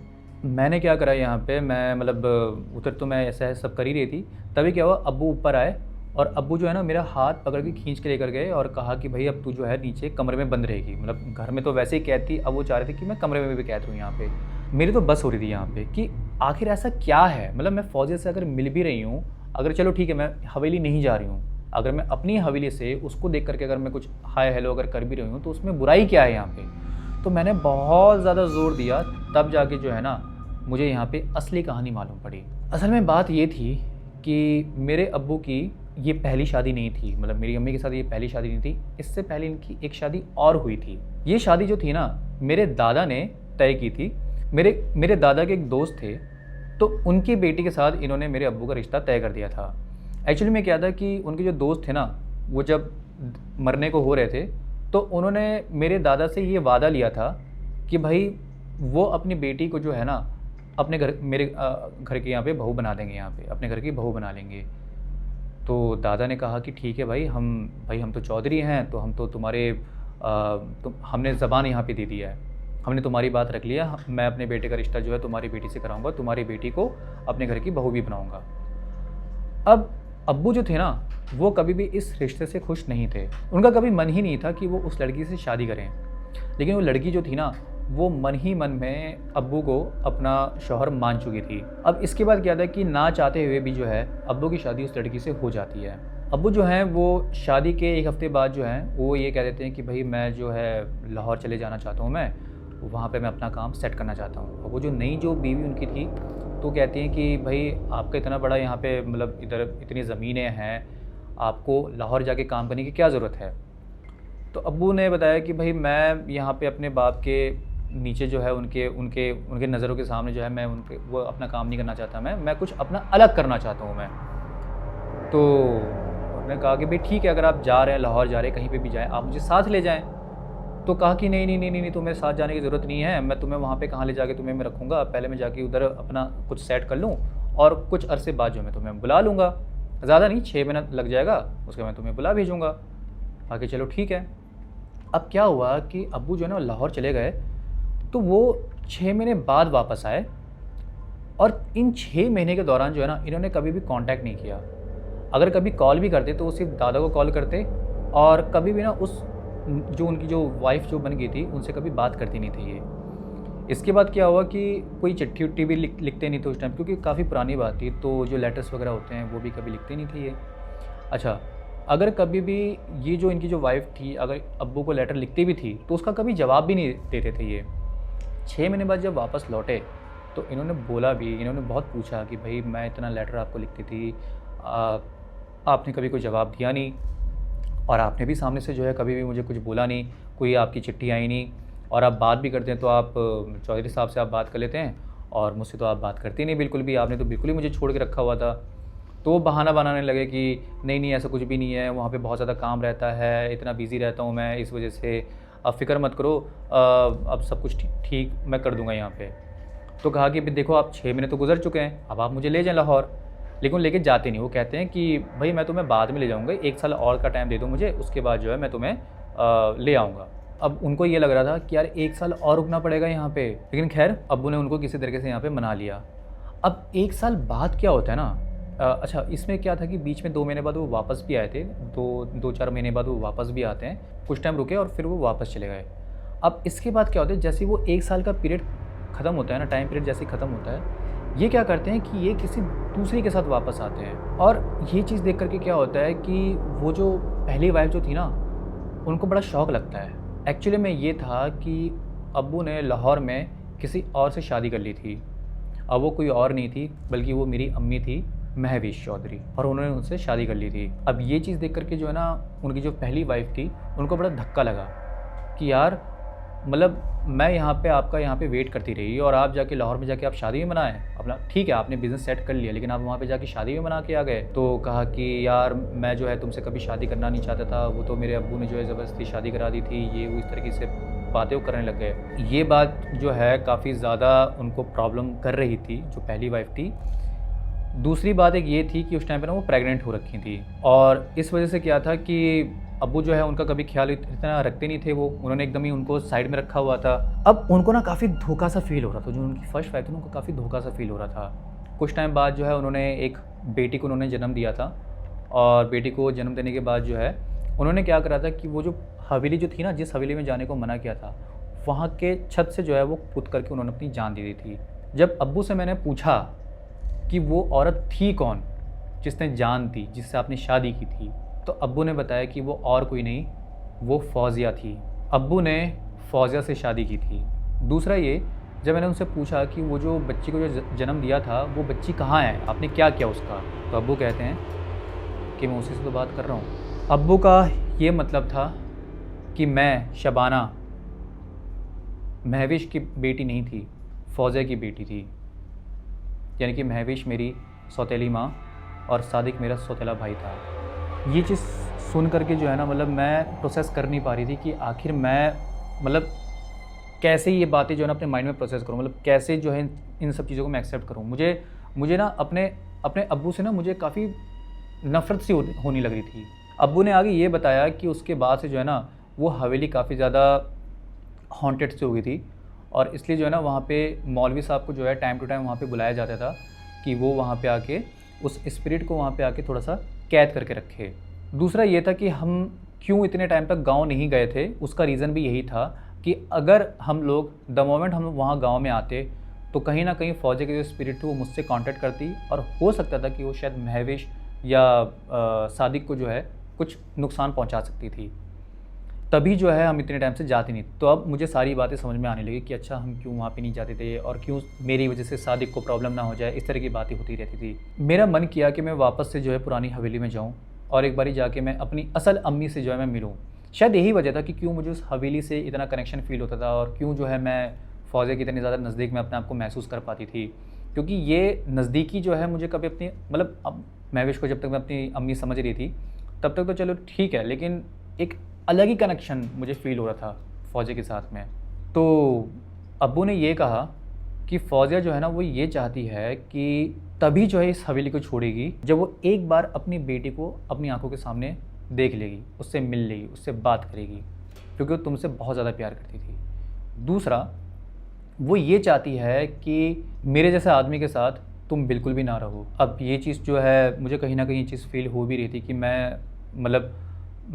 मैंने क्या करा यहाँ पे, मैं मतलब उधर तो मैं ऐसा सब कर ही रही थी। तभी क्या हुआ, अब्बू ऊपर आए और अब्बू जो है ना मेरा हाथ पकड़ के खींच के लेकर गए और कहा कि भाई अब तू जो है नीचे कमरे में बंद रहेगी। मतलब घर में तो वैसे ही कैद थी, अब वो चाह रहे थे कि मैं कमरे में भी कैद हूँ यहाँ पे। मेरी तो बस हो रही थी यहाँ पे कि आखिर ऐसा क्या है? मतलब मैं फौजिया से अगर मिल भी रही हूँ, अगर चलो ठीक है मैं हवेली नहीं जा रही हूँ, अगर मैं अपनी हवेली से उसको देख करके अगर मैं कुछ हाय हेलो अगर कर भी रही हूँ तो उसमें बुराई क्या है यहाँ पे? तो मैंने बहुत ज़्यादा ज़ोर दिया, तब जाके जो है ना मुझे यहाँ पे असली कहानी मालूम पड़ी। असल में बात ये थी कि मेरे अब्बू की ये पहली शादी नहीं थी, मतलब मेरी अम्मी के साथ ये पहली शादी नहीं थी। इससे पहले इनकी एक शादी और हुई थी। ये शादी जो थी ना मेरे दादा ने तय की थी। मेरे दादा के एक दोस्त थे, तो उनकी बेटी के साथ इन्होंने मेरे अब्बू का रिश्ता तय कर दिया था। एक्चुअली में क्या था कि उनके जो दोस्त थे ना, वो जब मरने को हो रहे थे तो उन्होंने मेरे दादा से ये वादा लिया था कि भाई वो अपनी बेटी को जो है ना अपने मेरे घर के यहाँ पे बहू बना देंगे, यहाँ पे अपने घर की बहू बना लेंगे। तो दादा ने कहा कि ठीक है भाई हम तो चौधरी हैं, तो हम तो हमने ज़बान यहाँ पे दे दिया है, हमने तुम्हारी बात रख लिया। मैं अपने बेटे का रिश्ता जो है तुम्हारी बेटी से कराऊंगा, तुम्हारी बेटी को अपने घर की बहू भी बनाऊंगा। अब अब्बू जो थे ना वो कभी भी इस रिश्ते से खुश नहीं थे। उनका कभी मन ही नहीं था कि वो उस लड़की से शादी करें। लेकिन वो लड़की जो थी ना वो मन ही मन में अब्बू को अपना शौहर मान चुकी थी। अब इसके बाद क्या था कि ना चाहते हुए भी जो है अब्बू की शादी उस लड़की से हो जाती है। अब्बू जो हैं वो शादी के 1 हफ़्ते बाद जो हैं वो ये कह देते हैं कि भाई मैं जो है लाहौर चले जाना चाहता हूँ, मैं वहाँ पे मैं अपना काम सेट करना चाहता हूँ। और वो जो नई जो बीवी उनकी थी तो कहती हैं कि भाई आपका इतना बड़ा यहाँ पे मतलब इधर इतनी ज़मीनें हैं, आपको लाहौर जाके काम करने की क्या ज़रूरत है? तो अब्बू ने बताया कि भाई मैं यहाँ पे अपने बाप के नीचे जो है उनके उनके उनके नज़रों के सामने जो है मैं वो अपना काम नहीं करना चाहता, मैं कुछ अपना अलग करना चाहता हूँ मैं। तो उन्होंने कहा कि भाई ठीक है, अगर आप जा रहे हैं, लाहौर जा रहे हैं, कहीं पे भी जाएँ, आप मुझे साथ ले जाएँ। तो कहा कि नहीं, तुम्हें साथ जाने की ज़रूरत नहीं है, मैं तुम्हें वहाँ पे कहाँ ले जाके तुम्हें मैं रखूँगा, पहले मैं जाके उधर अपना कुछ सेट कर लूँ और कुछ अरसे बाद जो मैं तुम्हें बुला लूँगा। ज़्यादा नहीं, 6 महीना लग जाएगा, उसके बाद मैं तुम्हें बुला भेजूँगा। कहा कि चलो ठीक है। अब क्या हुआ कि अब्बू जो है ना लाहौर चले गए, तो वो 6 महीने बाद वापस आए और इन 6 महीने के दौरान जो है ना इन्होंने कभी भी कांटेक्ट नहीं किया। अगर कभी कॉल भी करते तो वो सिर्फ दादा को कॉल करते और कभी भी ना उस जो उनकी जो वाइफ़ जो बन गई थी उनसे कभी बात करती नहीं थी ये। इसके बाद क्या हुआ कि कोई चिट्ठी-विट्ठी भी लिखते नहीं थे उस टाइम, क्योंकि काफ़ी पुरानी बात थी, तो जो लेटर्स वगैरह होते हैं वो भी कभी लिखते नहीं थे ये। अच्छा, अगर कभी भी ये जो इनकी जो वाइफ़ थी अगर अब्बू को लेटर लिखती भी थी तो उसका कभी जवाब भी नहीं देते थे ये। 6 महीने बाद जब वापस लौटे तो इन्होंने बोला भी, इन्होंने बहुत पूछा कि भाई मैं इतना लेटर आपको लिखती थी, आपने कभी कोई जवाब दिया नहीं और आपने भी सामने से जो है कभी भी मुझे कुछ बोला नहीं, कोई आपकी चिट्ठी आई नहीं, और आप बात भी करते हैं तो आप चौधरी साहब से आप बात कर लेते हैं और मुझसे तो आप बात करती नहीं बिल्कुल भी, आपने तो बिल्कुल ही मुझे छोड़ के रखा हुआ था। तो वो बहाना बनाने लगे कि नहीं, नहीं ऐसा कुछ भी नहीं है, वहाँ पे बहुत ज़्यादा काम रहता है, इतना बिज़ी रहता हूँ मैं, इस वजह से आप फ़िक्र मत करो, अब सब कुछ ठीक मैं कर दूँगा यहाँ पे। तो कहा कि देखो आप 6 महीने तो गुज़र चुके हैं, अब आप मुझे ले जाएँ लाहौर। लेकिन वो लेके जाते नहीं, वो कहते हैं कि भई मैं तुम्हें बाद में ले जाऊँगा, 1 साल और का टाइम दे दो मुझे, उसके बाद जो है मैं तुम्हें ले आऊँगा। अब उनको ये लग रहा था कि यार 1 साल और रुकना पड़ेगा यहाँ पे, लेकिन ख़ैर अब्बू ने उनको किसी तरीके से यहाँ पे मना लिया। अब 1 साल बाद क्या होता है ना, अच्छा इसमें क्या था कि बीच में 2 महीने बाद वो वापस भी आए थे, 2-4 महीने बाद वो वापस भी आते हैं, कुछ टाइम रुके और फिर वो वापस चले गए। अब इसके बाद क्या होता है, जैसे ही वो 1 साल का पीरियड ख़त्म होता है ना, टाइम पीरियड जैसे ही ख़त्म होता है, ये क्या करते हैं कि ये किसी दूसरे के साथ वापस आते हैं। और ये चीज़ देख कर के क्या होता है कि वो जो पहली वाइफ़ जो थी ना, उनको बड़ा शौक लगता है। एक्चुअली में ये था कि अब्बू ने लाहौर में किसी और से शादी कर ली थी। अब वो कोई और नहीं थी, बल्कि वो मेरी अम्मी थी, महविश चौधरी, और उन्होंने उनसे शादी कर ली थी। अब ये चीज़ देख कर के जो है ना, उनकी जो पहली वाइफ़ थी, उनको बड़ा धक्का लगा कि यार मतलब मैं यहाँ पे आपका यहाँ पे वेट करती रही और आप जाके लाहौर में जाके आप शादी भी मनाएँ अपना। ठीक है, आपने बिज़नेस सेट कर लिया, लेकिन आप वहाँ पे जाके शादी भी मना के आ गए। तो कहा कि यार मैं जो है तुमसे कभी शादी करना नहीं चाहता था, वो तो मेरे अब्बू ने जो है ज़बरदस्ती शादी करा दी थी, ये वो इस तरीके से बातें वो करने लग गए। ये बात जो है काफ़ी ज़्यादा उनको प्रॉब्लम कर रही थी, जो पहली वाइफ़ थी। दूसरी बात एक ये थी कि उस टाइम पे ना वो प्रेग्नेंट हो रखी थी, और इस वजह से क्या था कि अब्बू जो है उनका कभी ख्याल इतना रखते नहीं थे, वो उन्होंने एकदम ही उनको साइड में रखा हुआ था। अब उनको ना काफ़ी धोखा सा फील हो रहा था, जो उनकी फर्स्ट वाइफ थी ना, उनको काफ़ी धोखा सा फील हो रहा था। कुछ टाइम बाद जो है उन्होंने एक बेटी को उन्होंने जन्म दिया था, और बेटी को जन्म देने के बाद जो है उन्होंने क्या करा था कि वो जो हवेली जो थी ना, जिस हवेली में जाने को मना किया था, वहाँ के छत से जो है वो कूद करके उन्होंने अपनी जान दे दी थी। जब अब्बू से मैंने पूछा कि वो औरत थी कौन जिसने जान दी, जिससे आपने शादी की थी, तो अब्बू ने बताया कि वो और कोई नहीं, वो फौजिया थी। अब्बू ने फौजिया से शादी की थी। दूसरा ये, जब मैंने उनसे पूछा कि वो जो बच्ची को जो जन्म दिया था, वो बच्ची कहाँ है, आपने क्या किया उसका, तो अब्बू कहते हैं कि मैं उसी से तो बात कर रहा हूँ। अब्बू का ये मतलब था कि मैं शबाना महविश की बेटी नहीं थी, फौजिया की बेटी थी। यानी कि महविश मेरी सौतेली माँ और सादिक मेरा सौतेला भाई था। ये चीज़ सुन कर के जो है ना, मतलब मैं प्रोसेस कर नहीं पा रही थी कि आखिर मैं मतलब कैसे ये बातें जो है ना अपने माइंड में प्रोसेस करूँ, मतलब कैसे जो है इन सब चीज़ों को मैं एक्सेप्ट करूँ। मुझे ना अपने अब्बू से ना मुझे काफ़ी नफ़रत सी होने लग रही थी। अब्बू ने आगे ये बताया कि उसके बाद से जो है ना, वो हवेली काफ़ी ज़्यादा हॉन्टेड से हो गई थी, और इसलिए जो है ना वहाँ पे मौलवी साहब को जो है टाइम टू टाइम वहाँ पे बुलाया जाता था कि वो वहाँ पे आके उस स्पिरिट को वहाँ पे आके थोड़ा सा कैद करके रखे। दूसरा ये था कि हम क्यों इतने टाइम तक गांव नहीं गए थे, उसका रीज़न भी यही था कि अगर हम लोग द मोमेंट हम वहाँ गांव में आते, तो कहीं ना कहीं फ़ौजी की जो स्पिरिट थी वो मुझसे कांटेक्ट करती, और हो सकता था कि वो शायद महविश या सादिक को जो है कुछ नुकसान पहुँचा सकती थी। तभी जो है हम इतने टाइम से जाते नहीं। तो अब मुझे सारी बातें समझ में आने लगी कि अच्छा हम क्यों वहाँ पे नहीं जाते थे, और क्यों मेरी वजह से सादिक को प्रॉब्लम ना हो जाए, इस तरह की बातें होती रहती थी। मेरा मन किया कि मैं वापस से जो है पुरानी हवेली में जाऊँ, और एक बारी जाके मैं अपनी असल अम्मी से जो है मैं मिलूँ। शायद यही वजह था कि क्यों मुझे उस हवेली से इतना कनेक्शन फ़ील होता था, और क्यों जो है मैं फ़ौजिया की इतनी ज़्यादा नज़दीक में अपने आप को महसूस कर पाती थी। क्योंकि ये नज़दीकी जो है मुझे कभी अपनी मतलब अब महविश को जब तक मैं अपनी अम्मी समझ रही थी, तब तक तो चलो ठीक है, लेकिन एक अलग ही कनेक्शन मुझे फ़ील हो रहा था फ़ौजिया के साथ में। तो अब्बू ने ये कहा कि फ़ौजिया जो है ना, वो ये चाहती है कि तभी जो है इस हवेली को छोड़ेगी जब वो एक बार अपनी बेटी को अपनी आंखों के सामने देख लेगी, उससे मिल लेगी, उससे बात करेगी, क्योंकि वो तुमसे बहुत ज़्यादा प्यार करती थी। दूसरा, वो ये चाहती है कि मेरे जैसे आदमी के साथ तुम बिल्कुल भी ना रहो। अब ये चीज़ जो है मुझे कहीं ना कहीं ये चीज़ फ़ील हो भी रही थी कि मैं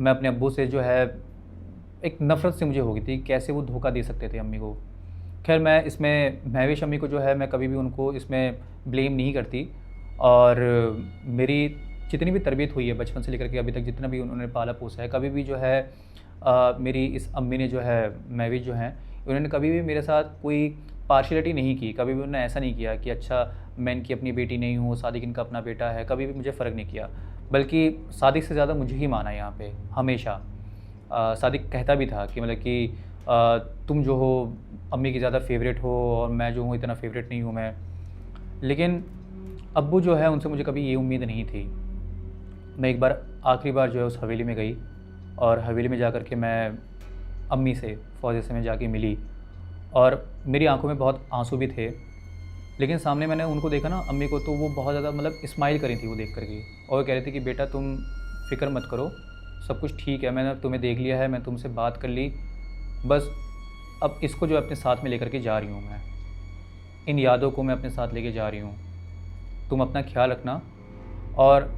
अपने अब्बू से जो है एक नफ़रत से मुझे हो गई थी, कैसे वो धोखा दे सकते थे अम्मी को। खैर मैं इसमें महविश अम्मी को जो है मैं कभी भी उनको इसमें ब्लेम नहीं करती, और मेरी जितनी भी तरबियत हुई है बचपन से लेकर के अभी तक, जितना भी उन्होंने पाला पोसा है, कभी भी जो है मेरी इस अम्मी ने जो है महविश जो हैं, उन्होंने कभी भी मेरे साथ कोई पार्शियलिटी नहीं की। कभी भी उन्होंने ऐसा नहीं किया कि अच्छा मैं इनकी अपनी बेटी नहीं हूँ, सादिक इनका अपना बेटा है, कभी भी मुझे फ़र्क नहीं किया। बल्कि सादिक से ज़्यादा मुझे ही माना यहाँ पे हमेशा। सादिक कहता भी था कि मतलब कि तुम जो हो अम्मी की ज़्यादा फेवरेट हो और मैं जो हूँ इतना फेवरेट नहीं हूँ मैं। लेकिन अब्बू जो है उनसे मुझे कभी ये उम्मीद नहीं थी। मैं एक बार आखिरी बार जो है उस हवेली में गई और हवेली में जा कर के मैं अम्मी से, फ़ौज़े से मैं जाके मिली और मेरी आँखों में बहुत आँसू भी थे। लेकिन सामने मैंने उनको देखा ना अम्मी को, तो वो बहुत ज़्यादा मतलब स्माइल करी थी वो देख कर के, और वो कह रही थी कि बेटा तुम फ़िक्र मत करो, सब कुछ ठीक है, मैंने तुम्हें देख लिया है, मैं तुमसे बात कर ली, बस अब इसको जो है अपने साथ में लेकर के जा रही हूँ मैं। इन यादों को मैं अपने साथ लेके जा रही हूँ। तुम अपना ख़्याल रखना और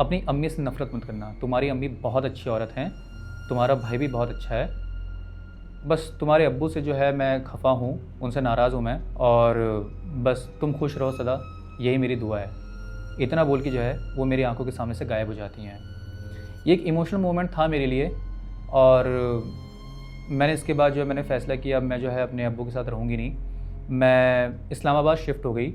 अपनी अम्मी से नफ़रत मत करना। तुम्हारी अम्मी बहुत अच्छी औरत हैं, तुम्हारा भाई भी बहुत अच्छा है। बस तुम्हारे अब्बू से जो है मैं खफ़ा हूँ, उनसे नाराज़ हूँ मैं, और बस तुम खुश रहो सदा, यही मेरी दुआ है। इतना बोल के जो है वो मेरी आँखों के सामने से गायब हो जाती हैं। ये एक इमोशनल मोमेंट था मेरे लिए, और मैंने इसके बाद जो है मैंने फ़ैसला किया अब मैं जो है अपने अब्बू के साथ रहूँगी नहीं। मैं इस्लामाबाद शिफ्ट हो गई।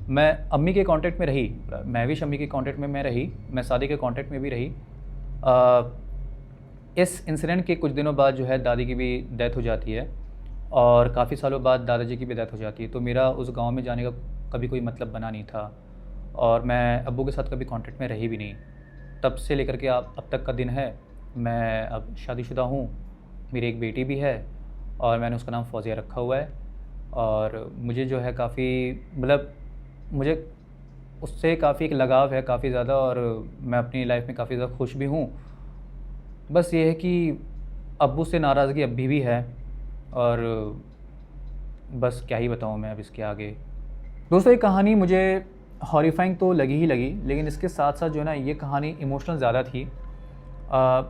मैं अम्मी के कॉन्टैक्ट में रही, महविश अम्मी के कॉन्टैक्ट में मैं रही, मैं सादी के कॉन्टैक्ट में भी रही। इस इंसिडेंट के कुछ दिनों बाद जो है दादी की भी डेथ हो जाती है और काफ़ी सालों बाद दादाजी की भी डेथ हो जाती है। तो मेरा उस गांव में जाने का कभी कोई मतलब बना नहीं था और मैं अब्बू के साथ कभी कांटेक्ट में रही भी नहीं। तब से लेकर के अब तक का दिन है। मैं अब शादीशुदा हूँ, मेरी एक बेटी भी है और मैंने उसका नाम फ़ौज़िया रखा हुआ है। और मुझे जो है काफ़ी मतलब मुझे उससे काफ़ी एक लगाव है काफ़ी ज़्यादा, और मैं अपनी लाइफ में काफ़ी ज़्यादा खुश भी हूँ। बस ये है कि अब्बू से नाराज़गी अभी भी है, और बस क्या ही बताऊँ मैं अब इसके आगे। दोस्तों ये कहानी मुझे हॉरिफाइंग तो लगी ही लगी, लेकिन इसके साथ साथ जो है ना ये कहानी इमोशनल ज़्यादा थी।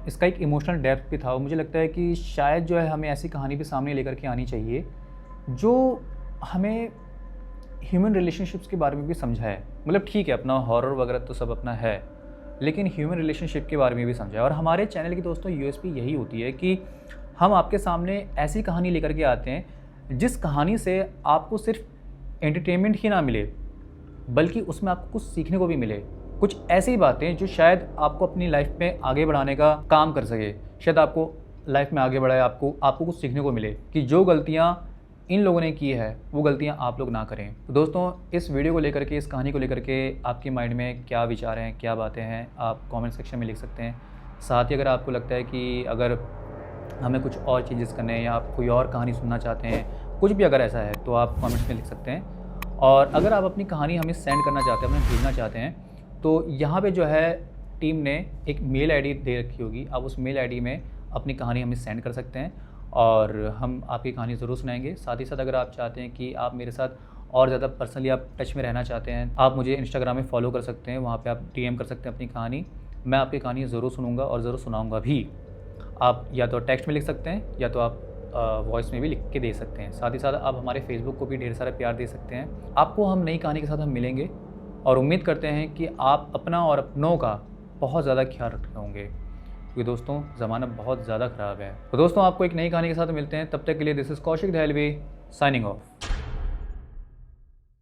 इसका एक इमोशनल डेप्थ भी था और मुझे लगता है कि शायद जो है हमें ऐसी कहानी भी सामने लेकर के आनी चाहिए जो हमें ह्यूमन रिलेशनशिप्स के बारे में भी समझाए। मतलब ठीक है अपना हॉरर वगैरह तो सब अपना है, लेकिन ह्यूमन रिलेशनशिप के बारे में भी समझाए। और हमारे चैनल की दोस्तों यूएसपी यही होती है कि हम आपके सामने ऐसी कहानी लेकर के आते हैं जिस कहानी से आपको सिर्फ एंटरटेनमेंट ही ना मिले, बल्कि उसमें आपको कुछ सीखने को भी मिले। कुछ ऐसी बातें जो शायद आपको अपनी लाइफ में आगे बढ़ाने का काम कर सके, शायद आपको लाइफ में आगे बढ़ाए, आपको कुछ सीखने को मिले कि जो गलतियाँ इन लोगों ने की है वो गलतियाँ आप लोग ना करें। तो दोस्तों इस वीडियो को लेकर के, इस कहानी को लेकर के आपके माइंड में क्या विचार हैं, क्या बातें हैं, आप कमेंट सेक्शन में लिख सकते हैं। साथ ही अगर आपको लगता है कि अगर हमें कुछ और चेंजेस करने हैं या आप कोई और कहानी सुनना चाहते हैं, कुछ भी अगर ऐसा है तो आप कमेंट्स में लिख सकते हैं। और अगर आप अपनी कहानी हमें सेंड करना चाहते हैं, हमें भेजना चाहते हैं, तो यहाँ पे जो है टीम ने एक मेल आईडी दे रखी होगी, आप उस मेल आईडी में अपनी कहानी हमें सेंड कर सकते हैं और हम आपकी कहानी ज़रूर सुनाएंगे। साथ ही साथ अगर आप चाहते हैं कि आप मेरे साथ और ज़्यादा पर्सनली आप टच में रहना चाहते हैं, आप मुझे इंस्टाग्राम में फॉलो कर सकते हैं, वहाँ पे आप डीएम कर सकते हैं अपनी कहानी। मैं आपकी कहानी ज़रूर सुनूंगा और ज़रूर सुनाऊंगा भी। आप या तो टेक्स्ट में लिख सकते हैं या तो आप वॉइस में भी लिख के दे सकते हैं। साथ ही साथ आप हमारे फेसबुक को भी ढेर सारा प्यार दे सकते हैं। आपको हम नई कहानी के साथ हम मिलेंगे और उम्मीद करते हैं कि आप अपना और अपनों का बहुत ज़्यादा ख्याल रख रहे होंगे, क्योंकि दोस्तों ज़माना बहुत ज़्यादा ख़राब है। तो दोस्तों आपको एक नई कहानी के साथ मिलते हैं, तब तक के लिए this is Kaushik Dehlvi signing of.